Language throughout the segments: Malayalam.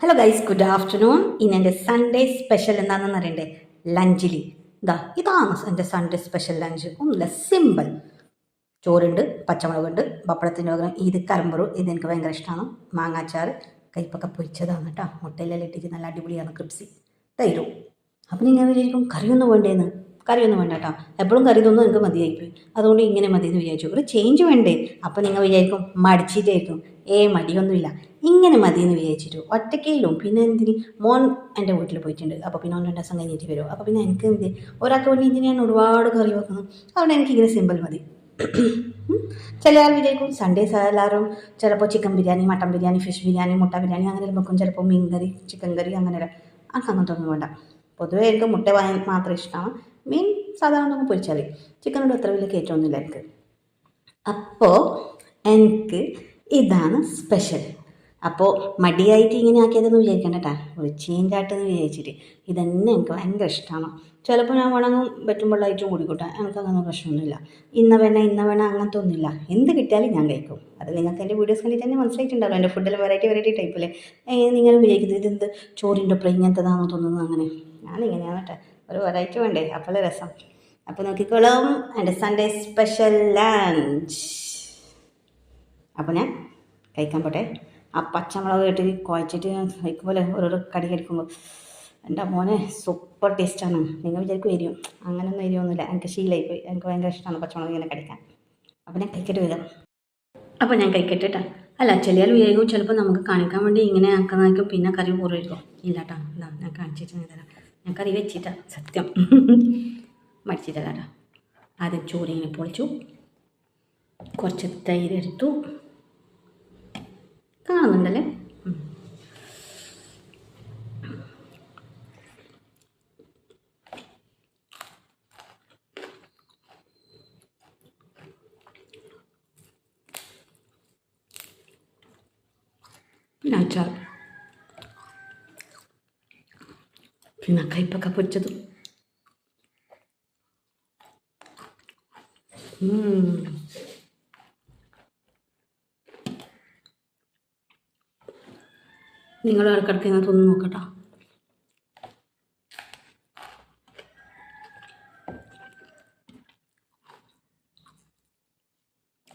Hello guys, good afternoon. ഇന്ന് എൻ്റെ സൺഡേ സ്പെഷ്യൽ എന്താണെന്ന് അറിയണ്ടേ? ലഞ്ചിൽ ഇതാണ് എൻ്റെ സൺഡേ സ്പെഷ്യൽ ലഞ്ച്. ഒന്നുമില്ല, സിമ്പിൾ. ചോറുണ്ട്, പച്ചമുളകുണ്ട്, പപ്പടത്തിൻ്റെ പകരം ഇത് കറമ്പറും. ഇത് എനിക്ക് ഭയങ്കര ഇഷ്ടമാണ്. മാങ്ങാച്ചാർ, കയ്പൊക്കെ പൊരിച്ചതാണ് കേട്ടോ. മുട്ടയിലെല്ലാം ഇട്ടിട്ട് നല്ല അടിപൊളിയാണ്. ക്രിപ്സി തൈരും. അപ്പം നിങ്ങൾ വിചാരിക്കും കറിയൊന്നും വേണ്ടേന്ന്. കറിയൊന്നും വേണ്ട കേട്ടോ. എപ്പോഴും കറി തോന്നും എനിക്ക് മതിയായിപ്പോയി. അതുകൊണ്ട് ഇങ്ങനെ മതി എന്ന് വിചാരിച്ചു. ഒരു ചേഞ്ച് വേണ്ടേ? അപ്പം നിങ്ങൾ വിചാരിക്കും മടിച്ചിട്ടായിരിക്കും. മടിയൊന്നുമില്ല, ഇങ്ങനെ മതി എന്ന് വിചാരിച്ചിട്ടു. ഒറ്റയ്ക്കേലും പിന്നെ എന്തിന് മോൻ എൻ്റെ വീട്ടിൽ പോയിട്ടുണ്ട്. അപ്പോൾ പിന്നെ 1-2 ദിവസം കഴിഞ്ഞിട്ട് വരും. അപ്പോൾ പിന്നെ എനിക്ക് എന്ത് ഒരാൾക്ക് വേണ്ടി എന്തിനാണ് ഒരുപാട് കറി വെക്കുന്നത്? അതുകൊണ്ട് എനിക്കിങ്ങനെ സിമ്പിൾ മതി. ചില ആൾ വിചാരിക്കും സൺഡേസ് എല്ലാവരും ചിലപ്പോൾ chicken biryani, mutton biryani, fish biryani, മുട്ട ബിരിയാണി അങ്ങനെ വെക്കും. ചിലപ്പോൾ മീൻ കറി, ചിക്കൻ കറി അങ്ങനെ. അങ്ങനത്തെ ഒന്നും വേണ്ട. പൊതുവേ എനിക്ക് മുട്ട മാത്രം ഇഷ്ടമാണ്. മീൻ സാധാരണ ഒന്ന് പൊരിച്ചാൽ ചിക്കനോട് അത്ര വലിയ കയറ്റമൊന്നുമില്ല എനിക്ക്. അപ്പോൾ എനിക്ക് ഇതാണ് സ്പെഷ്യൽ. അപ്പോൾ മടിയായിട്ട് ഇങ്ങനെ ആക്കിയതെന്ന് വിചാരിക്കണ്ട കേട്ടോ. ഒരു ചേഞ്ച് ആയിട്ടെന്ന് വിചാരിച്ചിട്ട് ഇതന്നെ എനിക്ക് ഭയങ്കര ഇഷ്ടമാണ്. ചിലപ്പോൾ ഞാൻ വേണമെങ്കിൽ പറ്റുമ്പോഴായിട്ടും കൂടിക്കൂട്ടാം. എനിക്ക് അങ്ങനെ പ്രശ്നമൊന്നുമില്ല. ഇന്ന വേണം അങ്ങനത്തെ ഒന്നുമില്ല. എന്ത് കിട്ടിയാലും ഞാൻ കഴിക്കും. അത് നിങ്ങൾക്ക് എൻ്റെ വീഡിയോസ് കണ്ടിട്ട് തന്നെ മനസ്സിലായിട്ടുണ്ടാവും. എൻ്റെ ഫുഡിൽ വെറൈറ്റി ടൈപ്പില്ലേ. നിങ്ങൾ വിചാരിക്കുന്നത് ഇതെന്ത് ചോറിൻ്റെ ഒപ്പം ഇങ്ങനത്തതാണെന്ന് തോന്നുന്നത്. അങ്ങനെ ഞാനിങ്ങനെയാണ് കേട്ടോ. ഒരു വെറൈറ്റി വേണ്ടേ? അപ്പോൾ രസം. അപ്പോൾ നോക്കിക്കോളും എൻ്റെ സൺഡേ സ്പെഷ്യൽ ലഞ്ച്. അപ്പോൾ ഞാൻ കഴിക്കാൻ പോട്ടെ. ആ പച്ചമുളക് ഇട്ട് കുഴച്ചിട്ട് കഴിക്കുമ്പോൾ ഓരോരോ കടി കടിക്കുമ്പോൾ എൻ്റെ മോനെ സൂപ്പർ ടേസ്റ്റാണ്. നിങ്ങൾ വിചാരിക്കും എരിയും. അങ്ങനെയൊന്നും എരിയൊന്നുമില്ല. എനിക്ക് ശീലമായിപ്പോയി. എനിക്ക് ഭയങ്കര ഇഷ്ടമാണ് പച്ചമുളക് ഇങ്ങനെ കടിക്കാൻ. അപ്പോൾ ഞാൻ കഴിക്കട്ട് വരാം. അപ്പോൾ ഞാൻ കഴിക്കട്ടെ കേട്ടോ. അല്ല, ചിലയാൾ വിചാരിക്കും ചിലപ്പോൾ നമുക്ക് കാണിക്കാൻ വേണ്ടി ഇങ്ങനെ ആക്കുന്നതായിരിക്കും. പിന്നെ കറി പൂർവ്വമായിരിക്കും. ഇല്ല കേട്ടോ, ഇതാ ഞാൻ കാണിച്ചിട്ട് ഞാൻ തരാം. ഞാൻ കറി വെച്ചിട്ടാ സത്യം മടിച്ചിട്ടല്ല കേട്ടോ. ആദ്യം ചോറിങ്ങനെ പൊളിച്ചു, കുറച്ച് തൈരെടുത്തു. കാണുന്നുണ്ടല്ലേ? പിന്നെ അച്ചാർ, പിന്നെ കയ്പൊക്കെ പൊരിച്ചതും. നിങ്ങൾ ഇടയ്ക്കിടയ്ക്ക് ഇങ്ങനെ തിന്ന് നോക്കട്ടോ.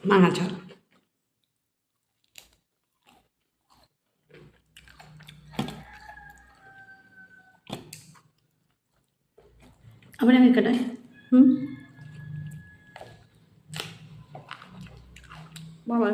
മാങ്ങാച്ചാർ അപ്പോൾ ഞാൻ വെക്കട്ടെ. ബൈ.